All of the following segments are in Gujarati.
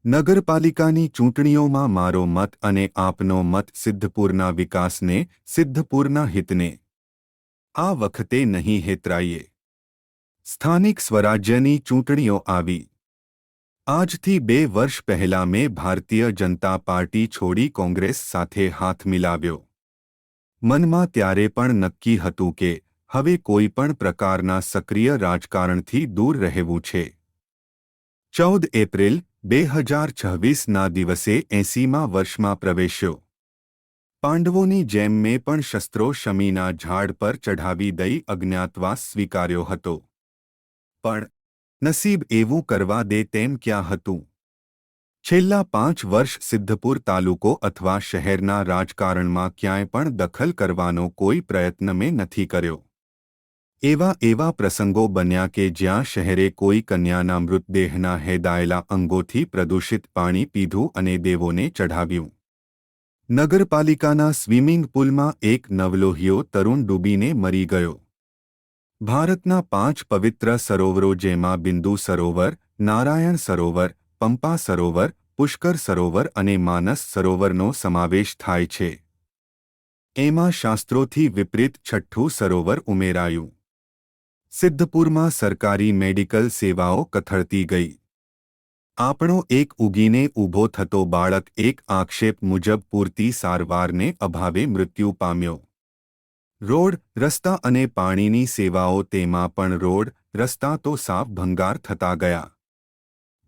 નગરપાલિકાની ચૂંટણીઓમાં મારો મત અને આપનો મત સિદ્ધપુરના વિકાસને, સિદ્ધપુરના હિતને આ વખતે નહીં હેતરાઈએ. સ્થાનિક સ્વરાજ્યની ચૂંટણીઓ આવી. આજથી 2 વર્ષ પહેલાં મેં ભારતીય જનતા પાર્ટી છોડી કોંગ્રેસ સાથે હાથ મિલાવ્યો. મનમાં ત્યારે પણ નક્કી હતું કે હવે કોઈ પણ પ્રકારના સક્રિય રાજકારણથી દૂર રહેવું છે. 14 એપ્રિલ 2026ના દિવસે 80મા વર્ષમાં પ્રવેશ્યો. પાંડવોની જેમ મેં પણ શસ્ત્રો શમીના ઝાડ પર ચઢાવી દઈ અજ્ઞાતવાસ સ્વીકાર્યો હતો. પણ નસીબ એવું કરવા દે તેમ ક્યાં હતું? છેલ્લા 5 વર્ષ સિદ્ધપુર તાલુકો અથવા શહેરના રાજકારણમાં ક્યાંય પણ દખલ કરવાનો કોઈ પ્રયત્ન મેં નથી કર્યો. એવા પ્રસંગો બન્યા કે જ્યાં શહેરે કોઈ કન્યાના મૃતદેહના હેદાયેલા અંગોથી પ્રદૂષિત પાણી પીધું અને દેવોને ચઢાવ્યું. નગરપાલિકાના સ્વિમિંગ પુલમાં એક નવલોહિયો તરુણ ડૂબીને મરી ગયો. ભારતના 5 પવિત્ર સરોવરો જેમાં બિંદુ સરોવર, નારાયણ સરોવર, પંપા સરોવર, પુષ્કર સરોવર અને માનસ સરોવરનો સમાવેશ થાય છે. એમાં શાસ્ત્રોથી વિપરીત 6ઠ્ઠું સરોવર ઉમેરાયું. સિદ્ધપુરમાં સરકારી મેડિકલ સેવાઓ કથળતી ગઈ. આપણો એક ઉગીને ઊભો થતો બાળક એક આક્ષેપ મુજબ પૂરતી સારવારને અભાવે મૃત્યુ પામ્યો. રોડ, રસ્તા અને પાણીની સેવાઓ તેમાં પણ રોડ, રસ્તા તો સાફ ભંગાર થતા ગયા.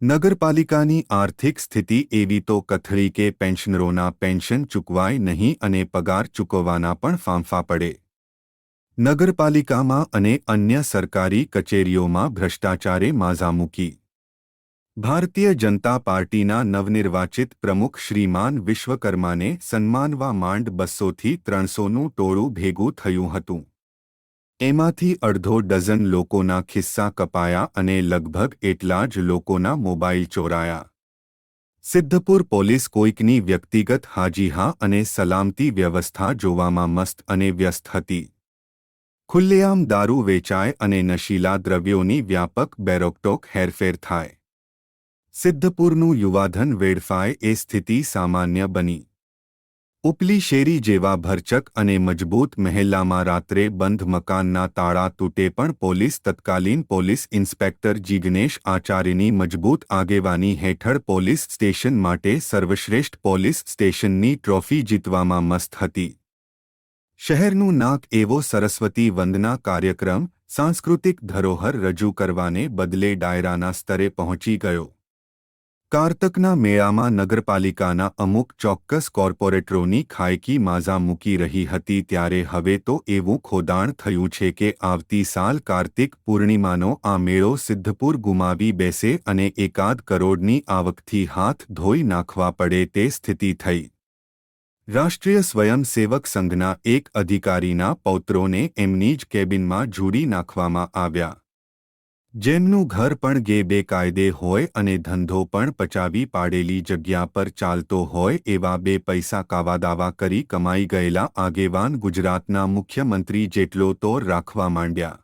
નગરપાલિકાની આર્થિક સ્થિતિ એવી તો કથળી કે પેન્શનરોના પેન્શન ચૂકવાય નહીં અને પગાર ચૂકવવાના પણ ફાંફા પડે. નગરપાલિકામાં અને અન્ય સરકારી કચેરીઓમાં ભ્રષ્ટાચારે માઝા મૂકી. ભારતીય જનતા પાર્ટીના નવનિર્વાચિત પ્રમુખ શ્રીમાન વિશ્વકર્માને સન્માનવા માંડ 200થી 300નું ટોળું ભેગું થયું હતું. એમાંથી અડધો ડઝન લોકોના ખિસ્સા કપાયા અને લગભગ એટલા જ લોકોના મોબાઈલ ચોરાયા. સિદ્ધપુર પોલીસ કોઈકની વ્યક્તિગત હાજીહા અને સલામતી વ્યવસ્થા જોવામાં મસ્ત અને વ્યસ્ત હતી. ખુલ્લેઆમ દારૂ વેચાય અને નશીલા દ્રવ્યોની વ્યાપક બેરોકટોક હેરફેર થાય. સિદ્ધપુરનું યુવાધન વેડફાય એ સ્થિતિ સામાન્ય બની. ઉપલી શેરી જેવા ભરચક અને મજબૂત મહેલ્લામાં રાત્રે બંધ મકાનના તાળા તૂટે પણ પોલીસ તત્કાલીન પોલીસ ઇન્સ્પેક્ટર જિગ્નેશ આચાર્યની મજબૂત આગેવાની હેઠળ પોલીસ સ્ટેશન માટે સર્વશ્રેષ્ઠ પોલીસ સ્ટેશનની ટ્રોફી જીતવામાં મસ્ત હતી. શહેરનું નાક એવો સરસ્વતી વંદના કાર્યક્રમ, સાંસ્કૃતિક ધરોહર રજૂ કરવાને બદલે ડાયરાના સ્તરે પહોંચી ગયો. કારતકના મેળામાં નગરપાલિકાના અમુક ચોક્કસ કોર્પોરેટરોની ખાયકી માઝા મૂકી રહી હતી ત્યારે હવે તો એવું ખોદાણ થયું છે કે આવતી સાલ કાર્તિક પૂર્ણિમાનો આ મેળો સિદ્ધપુર ગુમાવી બેસે અને 1 કરોડની આવકથી હાથ ધોઈ નાખવા પડે તે સ્થિતિ થઈ. રાષ્ટ્રીય સ્વયંસેવક સંઘના એક અધિકારીના પૌત્રોને એમની જ કેબિનમાં ઝૂડી નાખવામાં આવ્યા. જેમનું ઘર પણ બેકાયદે હોય અને ધંધો પણ પચાવી પાડેલી જગ્યા પર ચાલતો હોય એવા 2 પૈસા કાવાદાવા કરી કમાઈ ગયેલા આગેવાન ગુજરાતના મુખ્યમંત્રી જેટલો તોર રાખવા માંડ્યા.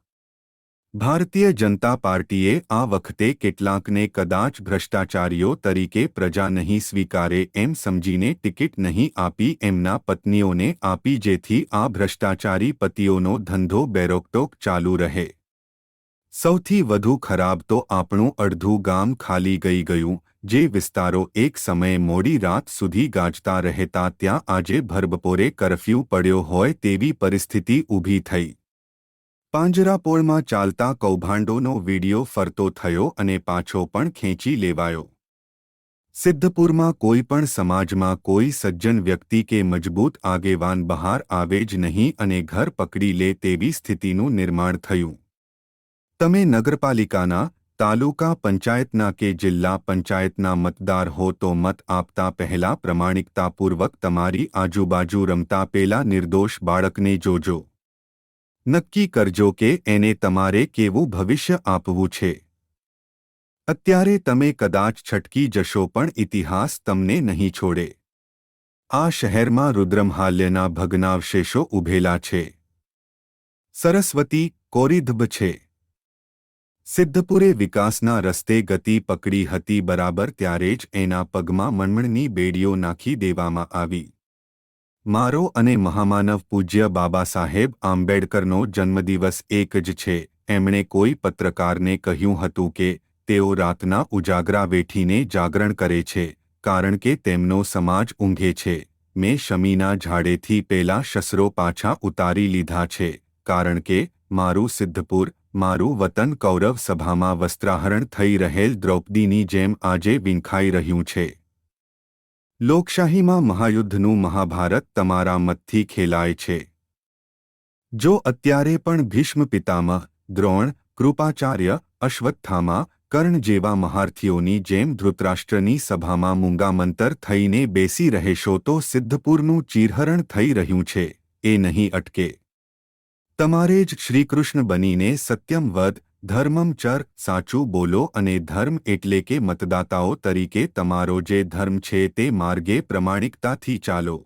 ભારતીય જનતા પાર્ટીએ આ વખતે કેટલાકને કદાચ ભ્રષ્ટાચારીઓ તરીકે પ્રજા નહીં સ્વીકારે એમ સમજીને ટિકિટ નહીં આપી એમના પત્નીઓને આપી જેથી આ ભ્રષ્ટાચારી પતિઓનો ધંધો બેરોકટોક ચાલુ રહે. સૌથી વધુ ખરાબ તો આપણું અડધું ગામ ખાલી ગયું. જે વિસ્તારો એક સમયે મોડી રાત સુધી ગાજતા રહેતા ત્યાં આજે ભરબપોરે કરફ્યુ પડ્યો હોય તેવી પરિસ્થિતિ ઊભી થઈ. પાંજરાપોળમાં ચાલતા કૌભાંડોનો વિડિયો ફરતો થયો અને પાછો પણ ખેંચી લેવાયો. સિદ્ધપુરમાં કોઈ પણ સમાજમાં કોઈ સજ્જન વ્યક્તિ કે મજબૂત આગેવાન બહાર આવે જ નહીં અને ઘર પકડી લે તેવી સ્થિતિનું નિર્માણ થયું. તમે નગરપાલિકાના, તાલુકા પંચાયતના કે જિલ્લા પંચાયતના મતદાર હો તો મત આપતા પહેલા પ્રમાણિકતાપૂર્વક તમારી આજુબાજુ રમતા પેલા નિર્દોષ બાળકને જોજો. નક્કી કરજો કે એને તમારે કેવું ભવિષ્ય આપવું છે. અત્યારે તમે કદાચ છટકી જશો પણ ઇતિહાસ તમને નહીં છોડે. આ શહેરમાં રુદ્રમહાલ્યના ભગ્નાવશેષો ઊભેલા છે. સરસ્વતી, કોરીધબ છે. સિદ્ધપુરે વિકાસના રસ્તે ગતિ પકડી હતી બરાબર ત્યારે જ એના પગમાં મણમણની બેડીઓ નાખી દેવામાં આવી. મારો અને મહામાનવ પૂજ્ય બાબા સાહેબ આંબેડકરનો જન્મદિવસ એક જ છે. એમણે કોઈ પત્રકારને કહ્યું હતું કે તેઓ રાતના ઉજાગરા વેઠીને જાગરણ કરે છે કારણ કે તેમનો સમાજ ઊંઘે છે. મેં શમીના ઝાડેથી પેલા શસ્ત્રો પાછા ઉતારી લીધા છે કારણ કે મારું સિદ્ધપુર, મારું વતન કૌરવ સભામાં વસ્ત્રાહરણ થઈ રહેલ દ્રૌપદીની જેમ આજે વિંખાઈ રહ્યું છે. લોકશાહીમાં મહાયુદ્ધનું મહાભારત તમારા મતથી ખેલાય છે. જો અત્યારે પણ ભીષ્મ પિતામહ, દ્રોણ, કૃપાચાર્ય, અશ્વત્થામા, કર્ણ જેવા મહારથીઓની જેમ ધૃતરાષ્ટ્રની સભામાં મૂંગામંતર થઈને બેસી રહેશો તો સિદ્ધપુરનું ચીરહરણ થઈ રહ્યું છે એ નહીં અટકે. તમારે જ શ્રીકૃષ્ણ બનીને સત્યમ વદ, ધર્મમ ચર, સાચું બોલો અને ધર્મ એટલે કે મતદાતાઓ તરીકે તમારો જે ધર્મ છે તે માર્ગે પ્રમાણિકતાથી ચાલો.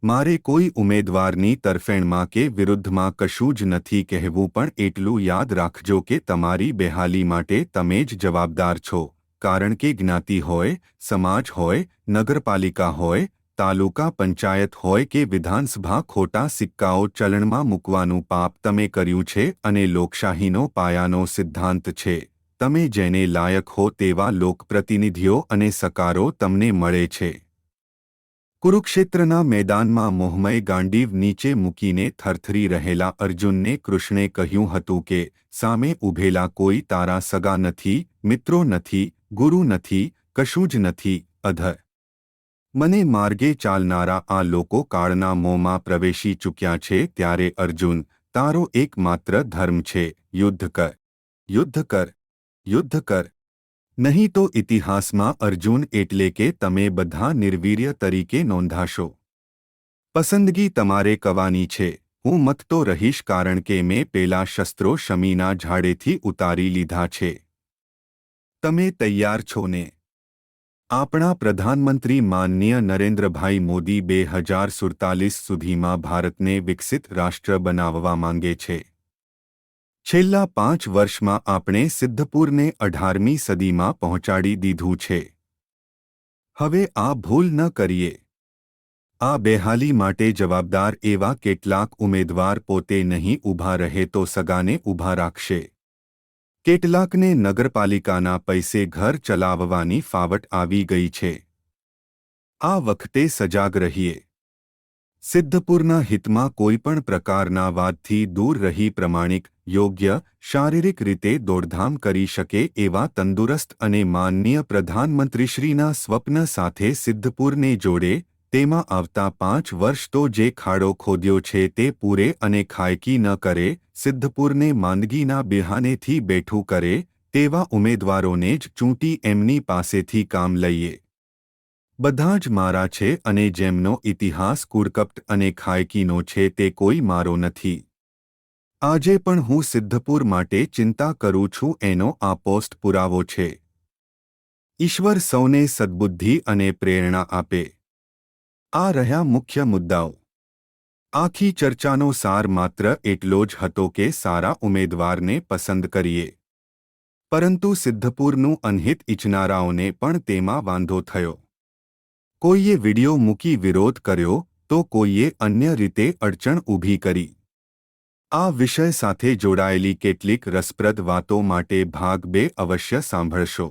મારે કોઈ ઉમેદવારની તરફેણમાં કે વિરુદ્ધમાં કશું જ નથી કહેવું પણ એટલું યાદ રાખજો કે તમારી બેહાલી માટે તમે જ જવાબદાર છો કારણ કે જ્ઞાતિ હોય, સમાજ હોય, નગરપાલિકા હોય, તાલુકા પંચાયત હોય કે વિધાનસભા ખોટા સિક્કાઓ ચલણમાં મૂકવાનું પાપ તમે કર્યું છે અને લોકશાહીનો પાયાનો સિદ્ધાંત છે. તમે જેને લાયક હો તેવા લોકપ્રતિનિધિઓ અને સકારો તમને મળે છે. કુરુક્ષેત્રના મેદાનમાં મોહમય ગાંડીવ નીચે મૂકીને થરથરી રહેલા અર્જુનને કૃષ્ણે કહ્યું હતું કે સામે ઊભેલા કોઈ તારા સગા નથી, મિત્રો નથી, ગુરુ નથી, કશું જ નથી, અધર. મને માર્ગે ચાલનારા આ લોકો કાળના મોંમાં પ્રવેશી ચૂક્યા છે ત્યારે અર્જુન, તારો એકમાત્ર ધર્મ છે યુદ્ધ કર, યુદ્ધ કર, યુદ્ધ કર. નહીં તો ઇતિહાસમાં અર્જુન એટલે કે તમે બધા નિર્વીર્ય તરીકે નોંધાશો. પસંદગી તમારે કરવાની છે. હું મત તો રહીશ કારણ કે મેં પેલા શસ્ત્રો શમીના ઝાડેથી ઉતારી લીધા છે. તમે તૈયાર છો ને? આપણા પ્રધાનમંત્રી માનનીય નરેન્દ્રભાઈ મોદી 2047 સુધીમાં ભારતને વિકસિત રાષ્ટ્ર બનાવવા માંગે છે. છેલ્લા 5 વર્ષમાં આપણે સિદ્ધપુરને 18મી સદીમાં પહોંચાડી દીધું છે. હવે આ ભૂલ ન કરીએ. આ બેહાલી માટે જવાબદાર એવા કેટલાક ઉમેદવાર પોતે નહીં ઊભા રહે તો સગાને ઊભા રાખશે. કેટલાકને નગરપાલિકાના પૈસે ઘર ચલાવવાની ફાવટ આવી ગઈ છે. આ વખતે સજાગ રહીએ. સિદ્ધપુરના હિતમાં કોઈપણ પ્રકારના વાદથી દૂર રહી પ્રમાણિક, યોગ્ય, શારીરિક રીતે દોડધામ કરી શકે એવા તંદુરસ્ત અને માનનીય પ્રધાનમંત્રીશ્રીના સ્વપ્ન સાથે સિદ્ધપુરને જોડે. તેમાં આવતા 5 વર્ષ તો જે ખાડો ખોદ્યો છે તે પૂરે અને ખાયકી ન કરે, સિદ્ધપુરને માંદગીના બહાનેથી બેઠું કરે તેવા ઉમેદવારોને જ ચૂંટી એમની પાસેથી કામ લઈએ. બધા જ મારા છે અને જેમનો ઇતિહાસ કૂડકપટ અને ખાયકીનો છે તે કોઈ મારો નથી. આજે પણ હું સિદ્ધપુર માટે ચિંતા કરું છું એનો આ પોસ્ટ પુરાવો છે. ઈશ્વર સૌને સદ્બુદ્ધિ અને પ્રેરણા આપે. આ રહ્યા મુખ્ય મુદ્દાઓ. આખી ચર્ચાનો સાર માત્ર એટલો જ હતો કે સારા ઉમેદવારને પસંદ કરીએ. પરંતુ સિદ્ધપુરનું અનહિત ઇચ્છનારાઓને પણ તેમાં વાંધો થયો. કોઈએ વિડિયો મૂકી વિરોધ કર્યો તો કોઈએ અન્ય રીતે અડચણ ઊભી કરી. આ વિષય સાથે જોડાયેલી કેટલીક રસપ્રદ વાતો માટે ભાગ 2 અવશ્ય સાંભળશો.